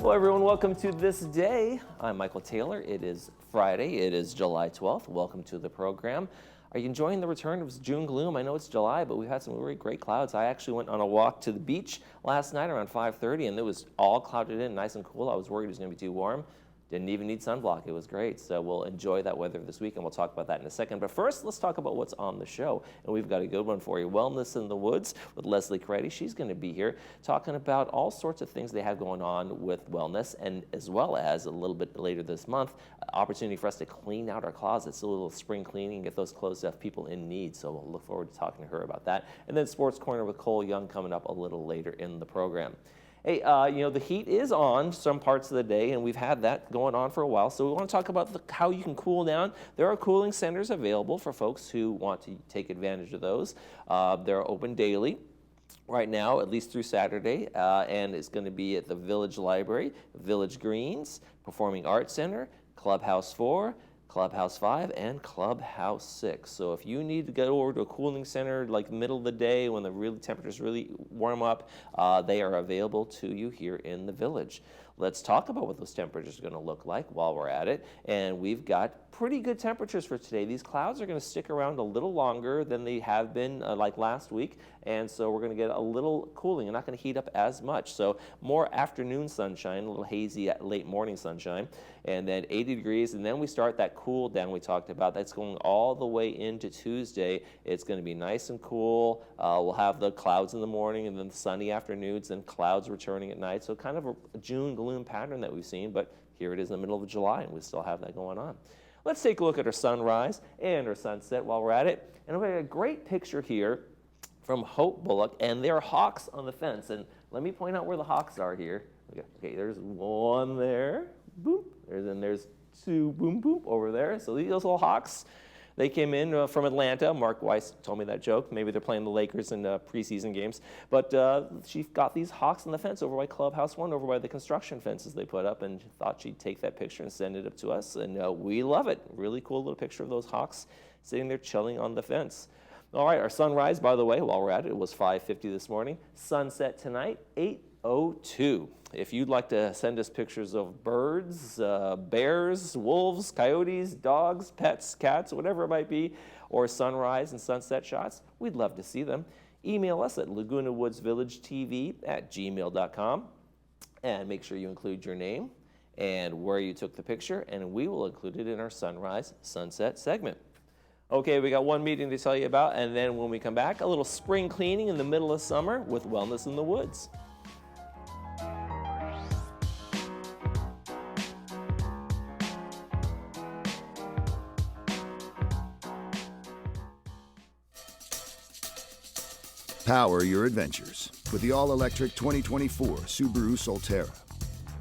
Well, everyone, welcome to This Day. I'm Michael Taylor. It is Friday. It is July 12th. Welcome to the program. Are you enjoying the return of June gloom? I know it's July, but we've had some really great clouds. I actually went on a walk to the beach last night around 5:30, and it was all clouded in, nice and cool. I was worried it was going to be too warm. Didn't even need sunblock. It was great. So we'll enjoy that weather this week, and we'll talk about that in a second. But first, let's talk about what's on the show. And we've got a good one for you. Wellness in the Woods with Leslie Caretti. She's going to be here talking about all sorts of things they have going on with wellness, and as well as a little bit later this month, opportunity for us to clean out our closets, a little spring cleaning, and get those clothes off people in need. So we'll look forward to talking to her about that. And then Sports Corner with Cole Young coming up a little later in the program. Hey, you know, the heat is on some parts of the day, and we've had that going on for a while. So we want to talk about how you can cool down. There are cooling centers available for folks who want to take advantage of those. They're open daily right now, at least through Saturday, and it's going to be at the Village Library, Village Greens, Performing Arts Center, Clubhouse 4, Clubhouse 5, and Clubhouse 6. So if you need to go over to a cooling center like middle of the day when the temperatures really warm up, they are available to you here in the village. Let's talk about what those temperatures are going to look like while we're at it. And we've got pretty good temperatures for today. These clouds are going to stick around a little longer than they have been like last week. And so we're going to get a little cooling. They're not going to heat up as much. So more afternoon sunshine, a little hazy late morning sunshine, and then 80 degrees. And then we start that cool down we talked about. That's going all the way into Tuesday. It's going to be nice and cool. We'll have the clouds in the morning and then the sunny afternoons and clouds returning at night. So kind of a June gloom pattern that we've seen, but here it is in the middle of July and we still have that going on. Let's take a look at our sunrise and our sunset while we're at it. And we have a great picture here from Hope Bullock, and there are hawks on the fence. And let me point out where the hawks are here. Okay, there's one there, boop. There's two, boom, boom, over there. So these little hawks, they came in from Atlanta. Mark Weiss told me that joke. Maybe they're playing the Lakers in preseason games. But she got these hawks on the fence over by Clubhouse 1, over by the construction fences they put up, and thought she'd take that picture and send it up to us. And we love it. Really cool little picture of those hawks sitting there chilling on the fence. All right, our sunrise, by the way, while we're at it, was 5:50 this morning. Sunset tonight, 8:02. If you'd like to send us pictures of birds, bears, wolves, coyotes, dogs, pets, cats, whatever it might be, or sunrise and sunset shots, we'd love to see them. Email us at lagunawoodsvillagetv@gmail.com, and make sure you include your name and where you took the picture, and we will include it in our sunrise sunset segment. Okay, we got one meeting to tell you about, and then when we come back, a little spring cleaning in the middle of summer with Wellness in the Woods. Power your adventures with the all-electric 2024 Subaru Solterra.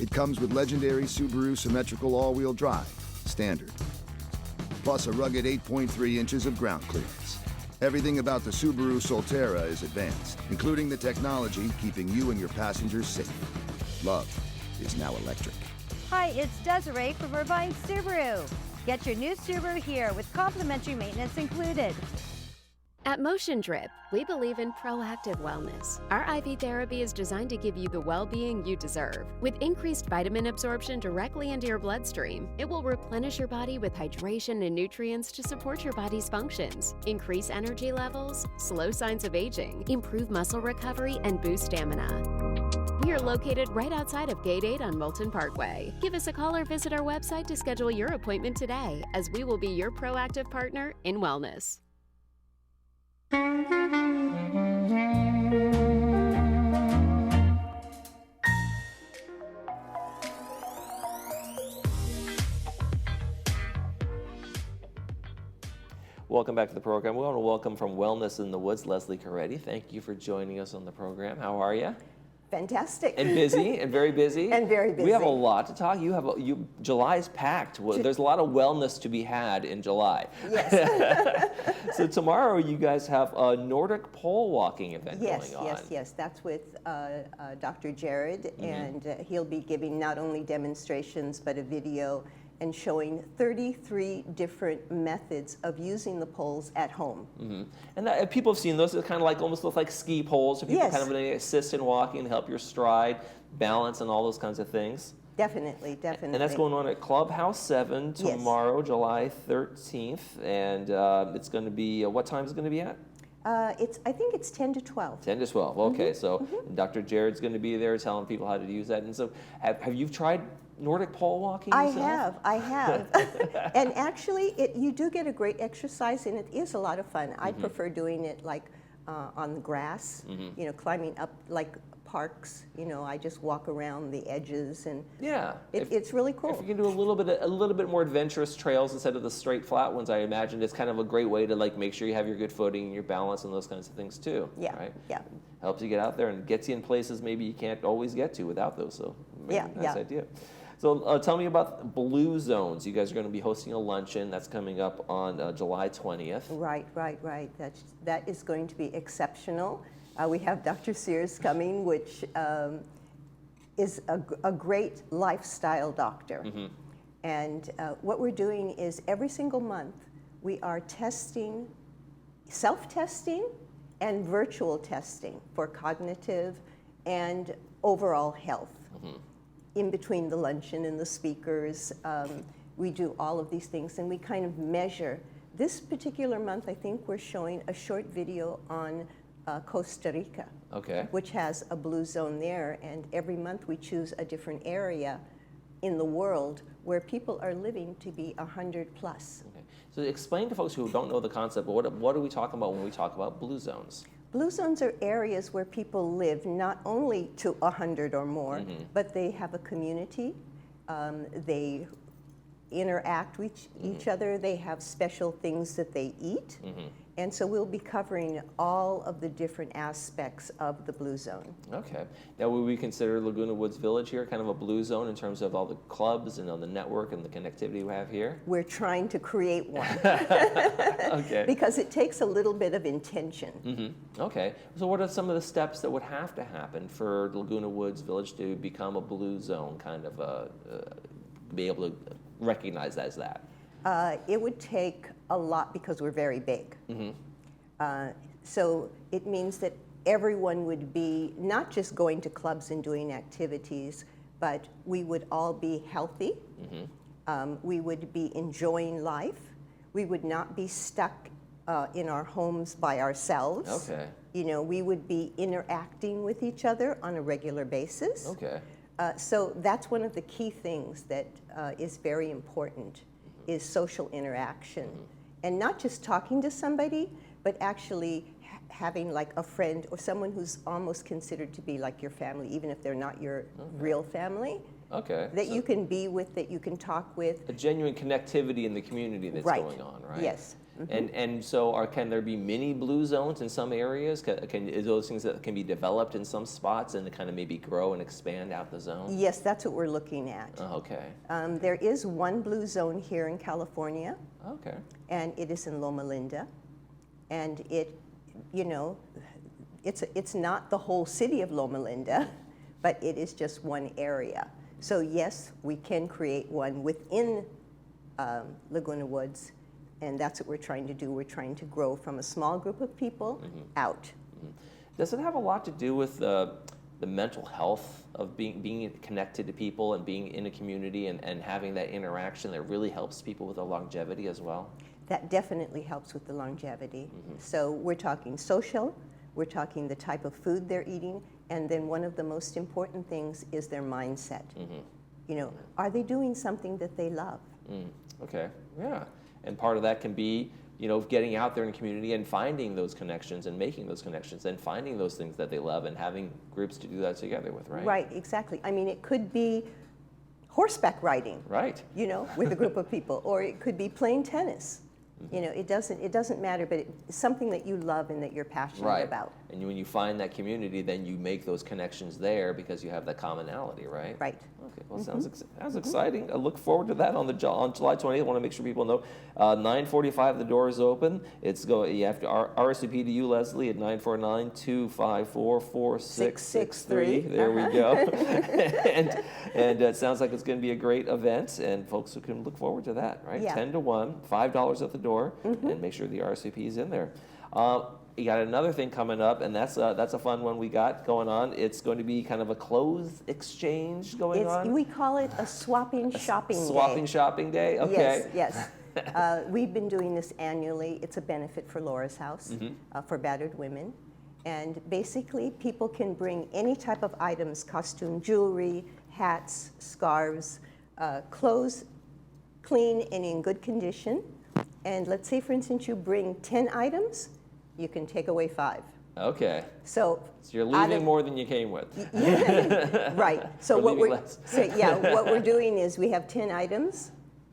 It comes with legendary Subaru symmetrical all-wheel drive, standard, plus a rugged 8.3 inches of ground clearance. Everything about the Subaru Solterra is advanced, including the technology keeping you and your passengers safe. Love is now electric. Hi, it's Desiree from Irvine Subaru. Get your new Subaru here with complimentary maintenance included. At Motion Drip, we believe in proactive wellness. Our IV therapy is designed to give you the well-being you deserve. With increased vitamin absorption directly into your bloodstream, it will replenish your body with hydration and nutrients to support your body's functions, increase energy levels, slow signs of aging, improve muscle recovery, and boost stamina. We are located right outside of Gate 8 on Moulton Parkway. Give us a call or visit our website to schedule your appointment today, as we will be your proactive partner in wellness. Welcome back to the program. We want to welcome from Wellness in the Woods, Leslie Caretti. Thank you for joining us on the program. How are you? Fantastic. And busy, and very busy. And very busy. We have a lot to talk. July's packed. There's a lot of wellness to be had in July. Yes. So tomorrow you guys have a Nordic pole walking event going on. Yes. That's with Dr. Jared, and he'll be giving not only demonstrations but a video and showing 33 different methods of using the poles at home. And people have seen those. It's kind of like almost look like ski poles. So people kind of assist in walking and help your stride. balance and all those kinds of things. Definitely, definitely. And that's going on at Clubhouse 7 Yes. tomorrow, July 13th. And it's going to be, what time is it going to be at? I think it's 10 to 12. 10 to 12. Okay, so Dr. Jared's going to be there telling people how to use that. And so have you tried Nordic pole walking yourself? I have. And actually, you do get a great exercise, and it is a lot of fun. I prefer doing it like on the grass, climbing up like parks. I just walk around the edges, and Yeah. it's really cool. If you can do a little bit more adventurous trails instead of the straight flat ones, I imagine it's kind of a great way to like make sure you have your good footing and your balance and those kinds of things too. Yeah, Right? yeah. Helps you get out there and gets you in places maybe you can't always get to without those. So maybe nice idea. So tell me about Blue Zones. You guys are going to be hosting a luncheon that's coming up on July 20th. Right. That is going to be exceptional. We have Dr. Sears coming, which is a great lifestyle doctor. And what we're doing is every single month we are testing, self-testing and virtual testing for cognitive and overall health. In between the luncheon and the speakers, we do all of these things, and we kind of measure. This particular month, I think we're showing a short video on Costa Rica, which has a blue zone there, and every month we choose a different area in the world where people are living to be 100 plus. Okay. So explain to folks who don't know the concept, what are we talking about when we talk about blue zones? Blue zones are areas where people live not only to 100 or more, but they have a community, they interact with each other, they have special things that they eat, and so we'll be covering all of the different aspects of the blue zone. Okay. Now, would we consider Laguna Woods Village here kind of a blue zone in terms of all the clubs and on the network and the connectivity we have here? We're trying to create one. Okay. Because it takes a little bit of intention. Okay. So what are some of the steps that would have to happen for Laguna Woods Village to become a blue zone, kind of be able to recognize as that? It would take a lot because we're very big. So it means that everyone would be not just going to clubs and doing activities, but we would all be healthy. We would be enjoying life. We would not be stuck in our homes by ourselves. Okay. We would be interacting with each other on a regular basis. Okay. So that's one of the key things that is very important, is social interaction. And not just talking to somebody, but actually having like a friend or someone who's almost considered to be like your family, even if they're not your real family. Okay. That you can be with, that you can talk with. A genuine connectivity in the community that's going on, right? Yes. And so can there be mini blue zones in some areas? Is those things that can be developed in some spots and kind of maybe grow and expand out the zone? Yes, that's what we're looking at. Okay. There is one blue zone here in California. Okay. And it is in Loma Linda. And it's not the whole city of Loma Linda, but it is just one area. So yes, we can create one within Laguna Woods, and that's what we're trying to do. We're trying to grow from a small group of people out. Does it have a lot to do with the mental health of being connected to people and being in a community and having that interaction that really helps people with the longevity as well? That definitely helps with the longevity. So we're talking social, we're talking the type of food they're eating, and then one of the most important things is their mindset. Are they doing something that they love? Okay, yeah. And part of that can be, getting out there in the community and finding those connections and making those connections and finding those things that they love and having groups to do that together with, right? Right, exactly. I mean, it could be horseback riding, right? With a group of people, or it could be playing tennis. It doesn't matter, but it's something that you love and that you're passionate about. And when you find that community, then you make those connections there because you have that commonality, right? Right. Okay. Well, sounds exciting. I look forward to that on July 20th. I want to make sure people know. 9:45, the door is open. You have to RSVP to you, Leslie, at 949-254-4663. There we go. and it sounds like it's going to be a great event, and folks who can look forward to that, right? Yeah. 10 to 1, $5 at the door, and make sure the RSVP is in there. you got another thing coming up, and that's a fun one we got going on. It's going to be kind of a clothes exchange going on. We call it a swapping shopping day. Swapping shopping day. Okay. Yes, yes. We've been doing this annually. It's a benefit for Laura's House, for battered women. And basically, people can bring any type of items, costume jewelry, hats, scarves, clothes, clean and in good condition. And let's say, for instance, you bring 10 items, you can take away 5. Okay. So you're leaving more than you came with. Right. So Or leaving less. what we're doing is we have 10 items.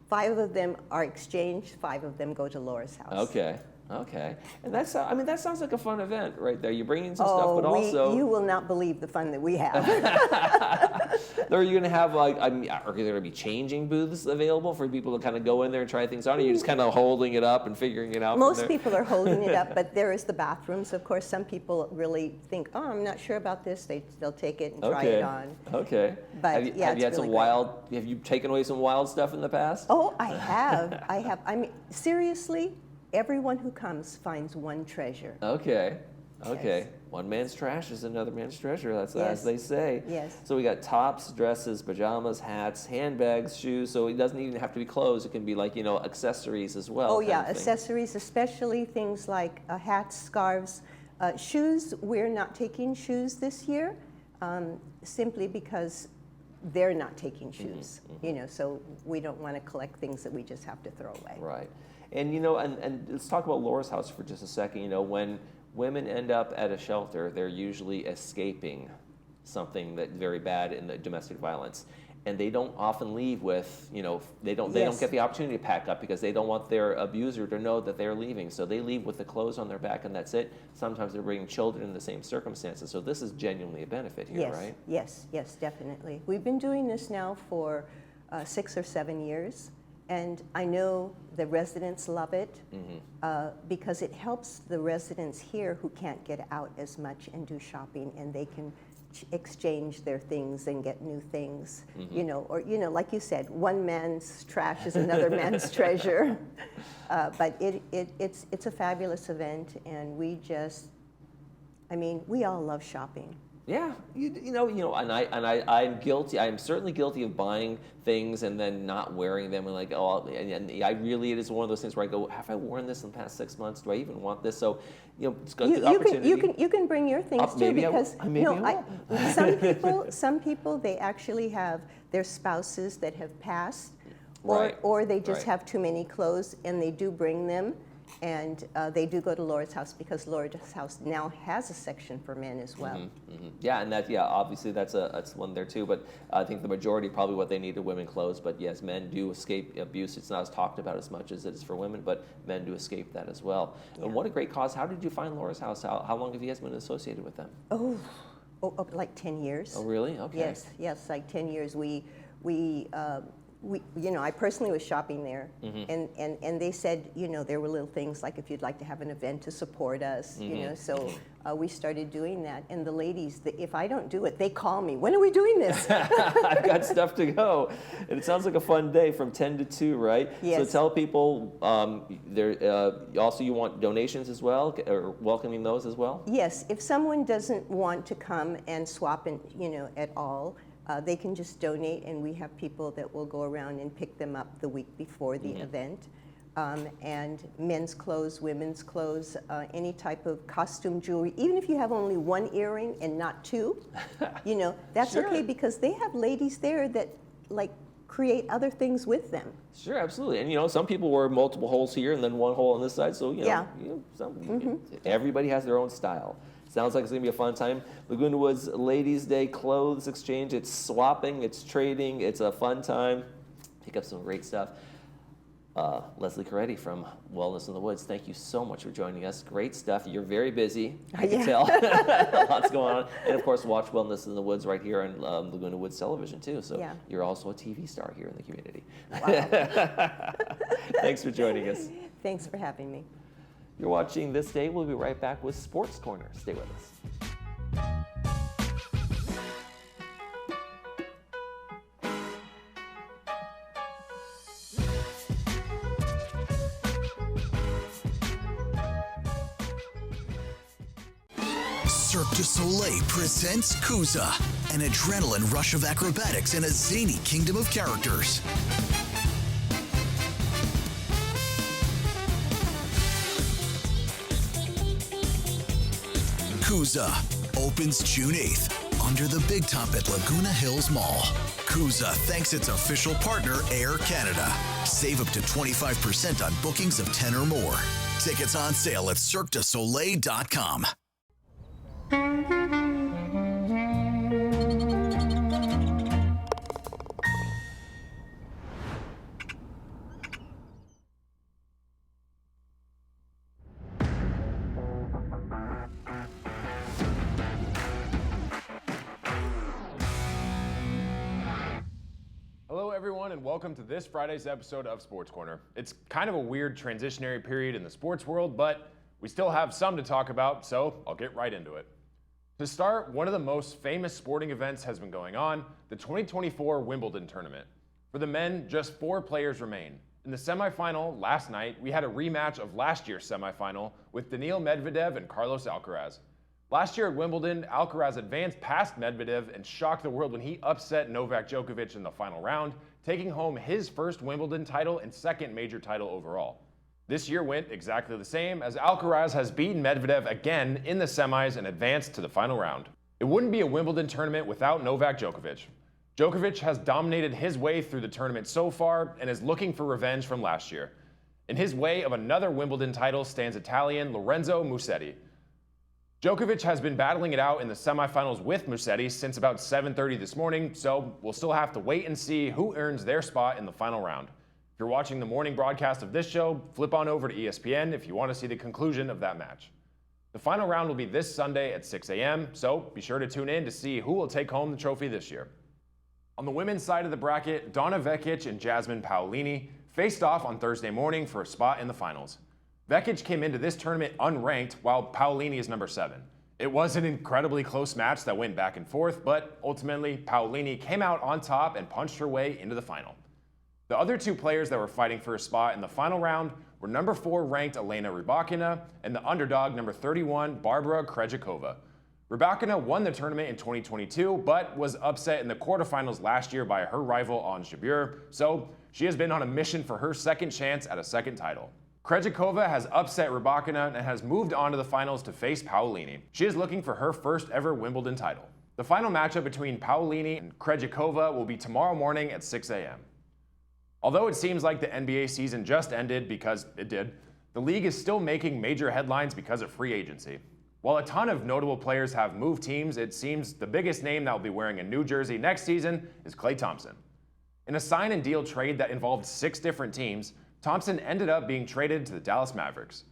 5 of them are exchanged. 5 of them go to Laura's house. Okay. Okay. And that's, I mean, that sounds like a fun event right there. You're bringing some stuff, but also. You will not believe the fun that we have. Are you going to have, like, are there going to be changing booths available for people to kind of go in there and try things on? Or are you just kind of holding it up and figuring it out? Most people are holding it up, but there is the bathrooms. Of course, some people really think, oh, I'm not sure about this. They'll take it and try it on. Okay. But have you had it's some really wild, have you taken away some wild stuff in the past? Oh, I have. I mean, seriously, everyone who comes finds one treasure. Okay. Okay. Yes. One man's trash is another man's treasure. That's Yes. as they say. Yes. So we got tops, dresses, pajamas, hats, handbags, shoes. So it doesn't even have to be clothes. It can be like, accessories as well. Oh, kind yeah, of thing. accessories, especially things like hats, scarves, shoes. We're not taking shoes this year, simply because they're not taking shoes. So we don't want to collect things that we just have to throw away. Right. And, and let's talk about Laura's house for just a second. When women end up at a shelter, they're usually escaping something that very bad in the domestic violence. And they don't often leave with, they don't get the opportunity to pack up because they don't want their abuser to know that they're leaving. So they leave with the clothes on their back and that's it. Sometimes they're bringing children in the same circumstances. So this is genuinely a benefit here, right? Yes, definitely. We've been doing this now for 6 or 7 years. And I know the residents love it because it helps the residents here who can't get out as much and do shopping, and they can exchange their things and get new things. Or like you said, one man's trash is another man's treasure. But it's a fabulous event, and we all love shopping. Yeah, and I'm guilty. I'm certainly guilty of buying things and then not wearing them, and like, and it is one of those things where I go, have I worn this in the past 6 months? Do I even want this? So, it's got the opportunity. You can bring your things too, because some people they actually have their spouses that have passed, or they just have too many clothes and they do bring them. And they do go to Laura's house because Laura's house now has a section for men as well. Yeah, and obviously that's one there too. But I think the majority probably what they need are women clothes. But yes, men do escape abuse. It's not as talked about as much as it is for women, but men do escape that as well. Yeah. And what a great cause! How did you find Laura's house? How long have you guys been associated with them? Oh, like 10 years. Oh, really? Okay. Yes, like 10 years. I personally was shopping there, and they said, there were little things like if you'd like to have an event to support us, so we started doing that. And the ladies, if I don't do it, they call me. When are we doing this? I've got stuff to go. And it sounds like a fun day from 10 to 2, right? Yes. So tell people, also you want donations as well, or welcoming those as well? Yes, if someone doesn't want to come and swap, at all, they can just donate, and we have people that will go around and pick them up the week before the event. And men's clothes, women's clothes, any type of costume jewelry. Even if you have only 1 earring and not 2, that's Sure. okay, because they have ladies there that create other things with them. Sure, absolutely. And some people wear multiple holes here and then 1 hole on this side. So everybody has their own style. Sounds like it's going to be a fun time. Laguna Woods Ladies' Day Clothes Exchange. It's swapping, it's trading, it's a fun time. Pick up some great stuff. Leslie Coretti from Wellness in the Woods, thank you so much for joining us. Great stuff. You're very busy, I can tell. Lots going on. And of course, watch Wellness in the Woods right here on Laguna Woods Television too. So you're also a TV star here in the community. Wow. Thanks for joining us. Thanks for having me. You're watching This Day. We'll be right back with Sports Corner. Stay with us. Cirque du Soleil presents Kuza, an adrenaline rush of acrobatics and a zany kingdom of characters. Kuza opens June 8th under the Big Top at Laguna Hills Mall. Kuza thanks its official partner, Air Canada. Save up to 25% on bookings of 10 or more. Tickets on sale at cirquedusoleil.com. Hello everyone and welcome to this Friday's episode of Sports Corner. It's kind of a weird transitionary period in the sports world, but we still have some to talk about, so I'll get right into it. To start, one of the most famous sporting events has been going on, the 2024 Wimbledon tournament. For the men, just 4 players remain. In the semifinal last night, we had a rematch of last year's semifinal with Daniil Medvedev and Carlos Alcaraz. Last year at Wimbledon, Alcaraz advanced past Medvedev and shocked the world when he upset Novak Djokovic in the final round, taking home his first Wimbledon title and second major title overall. This year went exactly the same, as Alcaraz has beaten Medvedev again in the semis and advanced to the final round. It wouldn't be a Wimbledon tournament without Novak Djokovic. Djokovic has dominated his way through the tournament so far and is looking for revenge from last year. In his way of another Wimbledon title stands Italian Lorenzo Musetti. Djokovic has been battling it out in the semifinals with Musetti since about 7:30 this morning, so we'll still have to wait and see who earns their spot in the final round. If you're watching the morning broadcast of this show, flip on over to ESPN if you want to see the conclusion of that match. The final round will be this Sunday at 6 a.m., so be sure to tune in to see who will take home the trophy this year. On the women's side of the bracket, Donna Vekic and Jasmine Paolini faced off on Thursday morning for a spot in the finals. Vekic came into this tournament unranked, while Paolini is number 7. It was an incredibly close match that went back and forth, but ultimately Paolini came out on top and punched her way into the final. The other 2 players that were fighting for a spot in the final round were number 4 ranked Elena Rybakina and the underdog number 31 Barbara Krejcikova. Rybakina won the tournament in 2022, but was upset in the quarterfinals last year by her rival Ons Jabeur, so she has been on a mission for her second chance at a second title. Krejcikova has upset Rybakina and has moved on to the finals to face Paolini. She is looking for her first ever Wimbledon title. The final matchup between Paolini and Krejcikova will be tomorrow morning at 6 a.m. Although it seems like the NBA season just ended, because it did, the league is still making major headlines because of free agency. While a ton of notable players have moved teams, it seems the biggest name that will be wearing a new jersey next season is Klay Thompson. In a sign and deal trade that involved 6 different teams, Thompson ended up being traded to the Dallas Mavericks.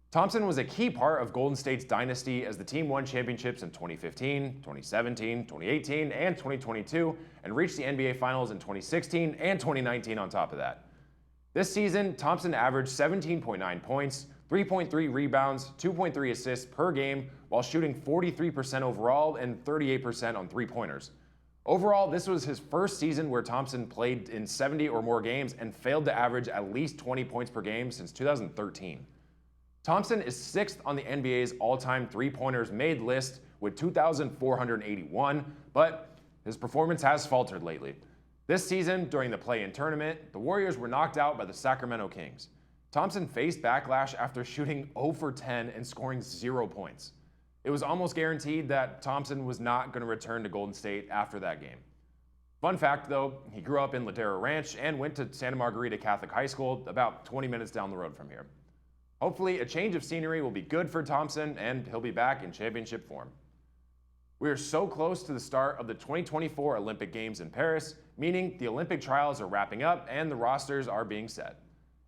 Thompson was a key part of Golden State's dynasty as the team won championships in 2015, 2017, 2018, and 2022, and reached the NBA Finals in 2016 and 2019 on top of that. This season, Thompson averaged 17.9 points, 3.3 rebounds, 2.3 assists per game, while shooting 43% overall and 38% on three-pointers. Overall, this was his first season where Thompson played in 70 or more games and failed to average at least 20 points per game since 2013. Thompson is 6th on the NBA's all-time three-pointers made list with 2,481, but his performance has faltered lately. This season, during the play-in tournament, the Warriors were knocked out by the Sacramento Kings. Thompson faced backlash after shooting 0 for 10 and scoring 0 points. It was almost guaranteed that Thompson was not going to return to Golden State after that game. Fun fact though, he grew up in Ladera Ranch and went to Santa Margarita Catholic High School about 20 minutes down the road from here. Hopefully a change of scenery will be good for Thompson and he'll be back in championship form. We are so close to the start of the 2024 Olympic Games in Paris, meaning the Olympic trials are wrapping up and the rosters are being set.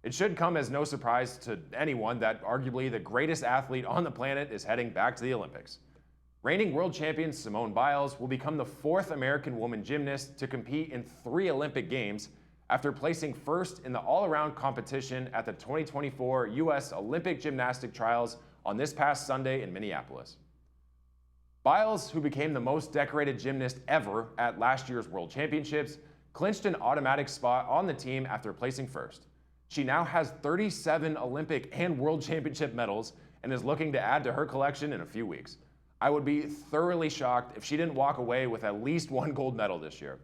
It should come as no surprise to anyone that arguably the greatest athlete on the planet is heading back to the Olympics. Reigning world champion Simone Biles will become the 4th American woman gymnast to compete in 3 Olympic Games after placing first in the all-around competition at the 2024 U.S. Olympic Gymnastic Trials on this past Sunday in Minneapolis. Biles, who became the most decorated gymnast ever at last year's World Championships, clinched an automatic spot on the team after placing first. She now has 37 Olympic and World Championship medals and is looking to add to her collection in a few weeks. I would be thoroughly shocked if she didn't walk away with at least one gold medal this year.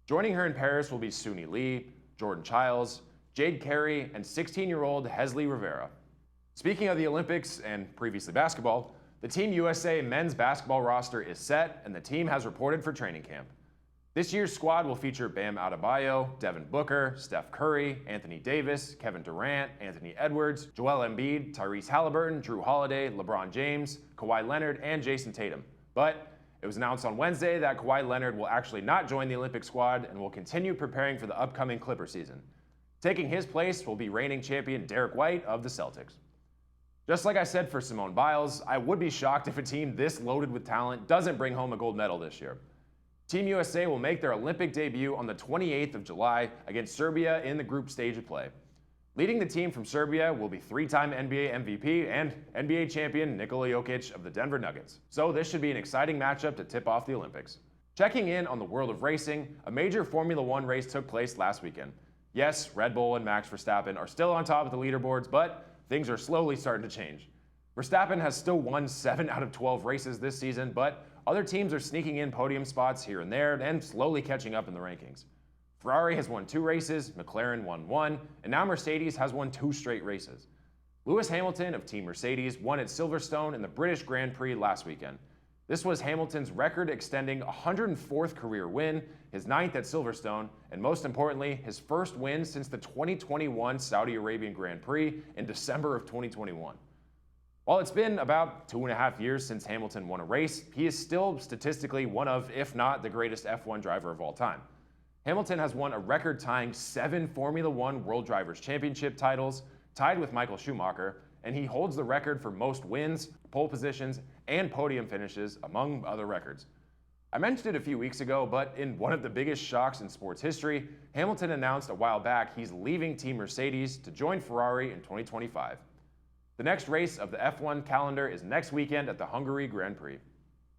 Joining her in Paris will be Suni Lee, Jordan Childs, Jade Carey, and 16-year-old Hesley Rivera. Speaking of the Olympics and previously basketball, the Team USA men's basketball roster is set and the team has reported for training camp. This year's squad will feature Bam Adebayo, Devin Booker, Steph Curry, Anthony Davis, Kevin Durant, Anthony Edwards, Joel Embiid, Tyrese Halliburton, Drew Holiday, LeBron James, Kawhi Leonard, and Jason Tatum. But it was announced on Wednesday that Kawhi Leonard will actually not join the Olympic squad and will continue preparing for the upcoming Clipper season. Taking his place will be reigning champion Derek White of the Celtics. Just like I said for Simone Biles, I would be shocked if a team this loaded with talent doesn't bring home a gold medal this year. Team USA will make their Olympic debut on the 28th of July against Serbia in the group stage of play. Leading the team from Serbia will be three-time NBA MVP and NBA champion Nikola Jokic of the Denver Nuggets. So this should be an exciting matchup to tip off the Olympics. Checking in on the world of racing, a major Formula One race took place last weekend. Yes, Red Bull and Max Verstappen are still on top of the leaderboards, but things are slowly starting to change. Verstappen has still won 7 out of 12 races this season, but other teams are sneaking in podium spots here and there and slowly catching up in the rankings. Ferrari has won 2 races, McLaren won 1, and now Mercedes has won 2 straight races. Lewis Hamilton of Team Mercedes won at Silverstone in the British Grand Prix last weekend. This was Hamilton's record-extending 104th career win, his 9th at Silverstone, and most importantly, his first win since the 2021 Saudi Arabian Grand Prix in December of 2021. While it's been about 2.5 years since Hamilton won a race, he is still statistically one of, if not the greatest F1 driver of all time. Hamilton has won a record-tying 7 Formula One World Drivers' Championship titles, tied with Michael Schumacher, and he holds the record for most wins, pole positions, and podium finishes, among other records. I mentioned it a few weeks ago, but in one of the biggest shocks in sports history, Hamilton announced a while back he's leaving Team Mercedes to join Ferrari in 2025. The next race of the F1 calendar is next weekend at the Hungary Grand Prix.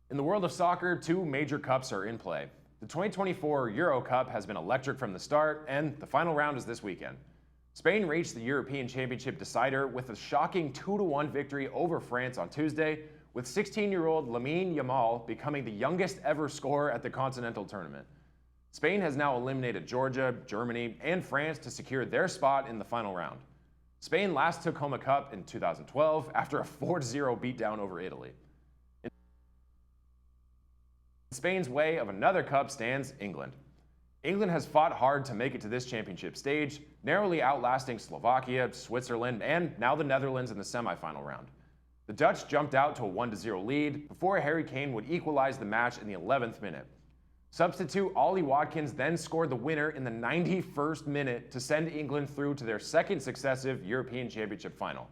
In the world of soccer, 2 major cups are in play. The 2024 Euro Cup has been electric from the start, and the final round is this weekend. Spain reached the European Championship decider with a shocking 2-1 victory over France on Tuesday, with 16-year-old Lamine Yamal becoming the youngest ever scorer at the continental tournament. Spain has now eliminated Georgia, Germany, and France to secure their spot in the final round. Spain last took home a cup in 2012 after a 4-0 beatdown over Italy. In Spain's way of another cup stands England. England has fought hard to make it to this championship stage, narrowly outlasting Slovakia, Switzerland, and now the Netherlands in the semifinal round. The Dutch jumped out to a 1-0 lead before Harry Kane would equalize the match in the 11th minute. Substitute Ollie Watkins then scored the winner in the 91st minute to send England through to their second successive European Championship final.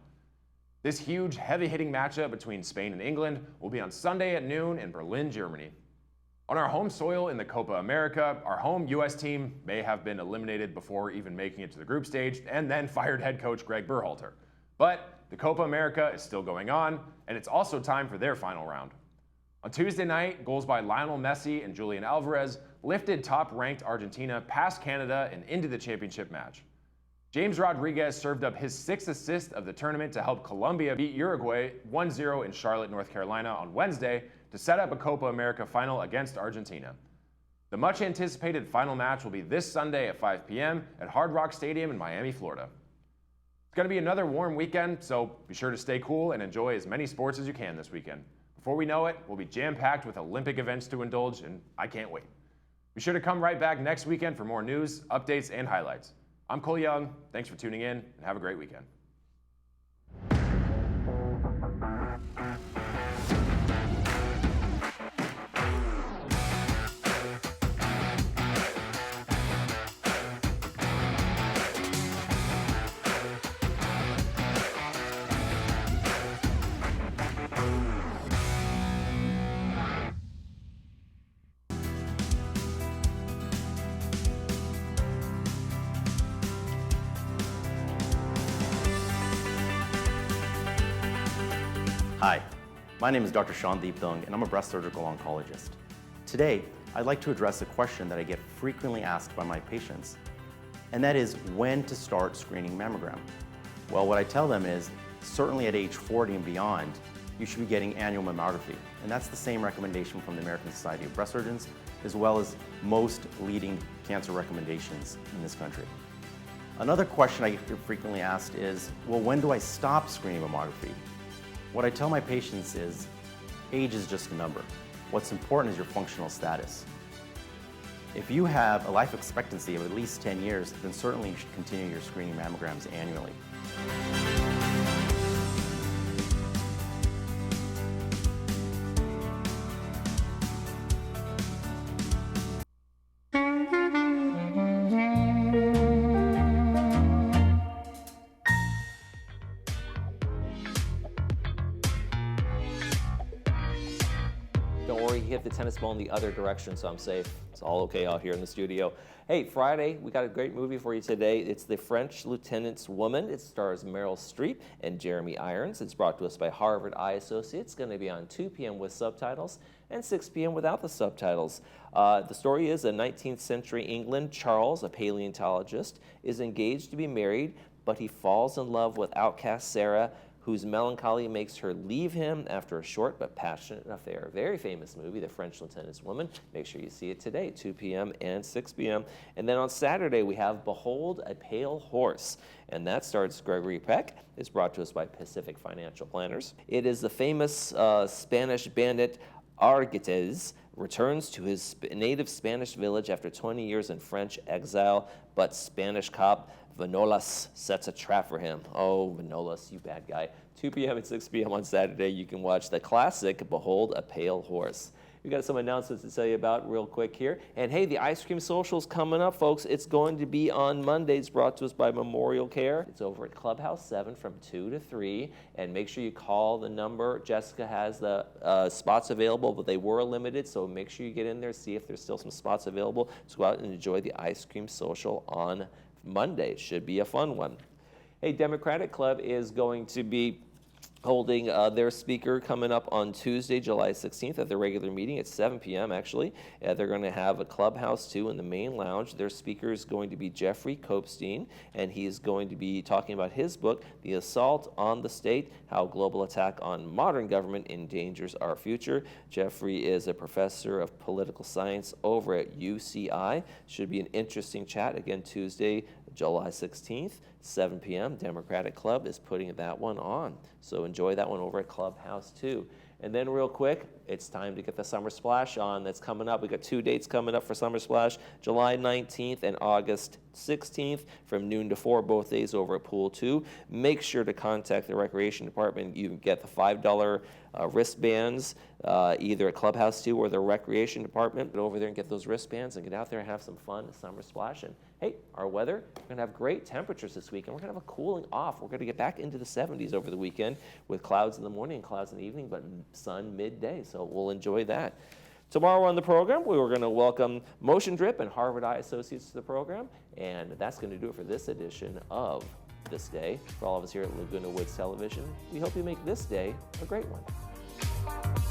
This huge, heavy-hitting matchup between Spain and England will be on Sunday at noon in Berlin, Germany. On our home soil in the Copa America, our home U.S. team may have been eliminated before even making it to the group stage and then fired head coach Greg Berhalter. But the Copa America is still going on, and it's also time for their final round. On Tuesday night, goals by Lionel Messi and Julian Alvarez lifted top-ranked Argentina past Canada and into the championship match. James Rodriguez served up his 6th assist of the tournament to help Colombia beat Uruguay 1-0 in Charlotte, North Carolina on Wednesday to set up a Copa America final against Argentina. The much-anticipated final match will be this Sunday at 5 p.m. at Hard Rock Stadium in Miami, Florida. It's going to be another warm weekend, so be sure to stay cool and enjoy as many sports as you can this weekend. Before we know it, we'll be jam-packed with Olympic events to indulge, and I can't wait. Be sure to come right back next weekend for more news, updates, and highlights. I'm Cole Young. Thanks for tuning in, and have a great weekend. Hi, my name is Dr. Shandeep Dung, and I'm a breast surgical oncologist. Today, I'd like to address a question that I get frequently asked by my patients, and that is when to start screening mammogram. Well, what I tell them is, certainly at age 40 and beyond, you should be getting annual mammography. And that's the same recommendation from the American Society of Breast Surgeons, as well as most leading cancer recommendations in this country. Another question I get frequently asked is, well, when do I stop screening mammography? What I tell my patients is, age is just a number. What's important is your functional status. If you have a life expectancy of at least 10 years, then certainly you should continue your screening mammograms annually. Don't worry, he hit the tennis ball in the other direction, so I'm safe. It's all okay out here in the studio. Hey, Friday, we got a great movie for you today. It's The French Lieutenant's Woman. It stars Meryl Streep and Jeremy Irons. It's brought to us by Harvard Eye Associates. It's going to be on 2 p.m. with subtitles and 6 p.m. without the subtitles. The story is in 19th century England, Charles, a paleontologist, is engaged to be married, but he falls in love with outcast Sarah, whose melancholy makes her leave him after a short but passionate affair. Very famous movie, The French Lieutenant's Woman. Make sure you see it today, 2 p.m. and 6 p.m. And then on Saturday, we have Behold a Pale Horse, and that stars Gregory Peck. It's brought to us by Pacific Financial Planners. It is the famous Spanish bandit Arguetes returns to his native Spanish village after 20 years in French exile, but Spanish cop Vanolas sets a trap for him. Oh, Vanolas, you bad guy. 2 p.m. and 6 p.m. on Saturday, you can watch the classic Behold a Pale Horse. We've got some announcements to tell you about real quick here. And hey, the ice cream social's coming up, folks. It's going to be on Mondays, brought to us by Memorial Care. It's over at Clubhouse 7 from 2 to 3. And make sure you call the number. Jessica has the spots available, but they were limited, so make sure you get in there, see if there's still some spots available to go out and enjoy the ice cream social on Monday. It should be a fun one. Hey, Democratic Club is going to be holding their speaker coming up on Tuesday, July 16th at their regular meeting at 7 p.m. actually. They're going to have a clubhouse too in the main lounge. Their speaker is going to be Jeffrey Kopstein, and he's going to be talking about his book, The Assault on the State, How Global Attack on Modern Government Endangers Our Future. Jeffrey is a professor of political science over at UCI. Should be an interesting chat. Again, Tuesday, July 16th, 7 p.m. Democratic Club is putting that one on. So enjoy that one over at Clubhouse 2. And then real quick, it's time to get the Summer Splash on. That's coming up. We got 2 dates coming up for Summer Splash, July 19th and August 16th from noon to 4, both days over at Pool 2. Make sure to contact the Recreation Department. You can get the $5 wristbands either at Clubhouse 2 or the Recreation Department. Get over there and get those wristbands and get out there and have some fun Summer Splashing. Hey, our weather, we're going to have great temperatures this weekend. We're going to have a cooling off. We're going to get back into the 70s over the weekend with clouds in the morning and clouds in the evening, but sun midday, so we'll enjoy that. Tomorrow on the program, we were going to welcome Motion Drip and Harvard Eye Associates to the program, and that's going to do it for this edition of This Day. For all of us here at Laguna Woods Television, we hope you make this day a great one.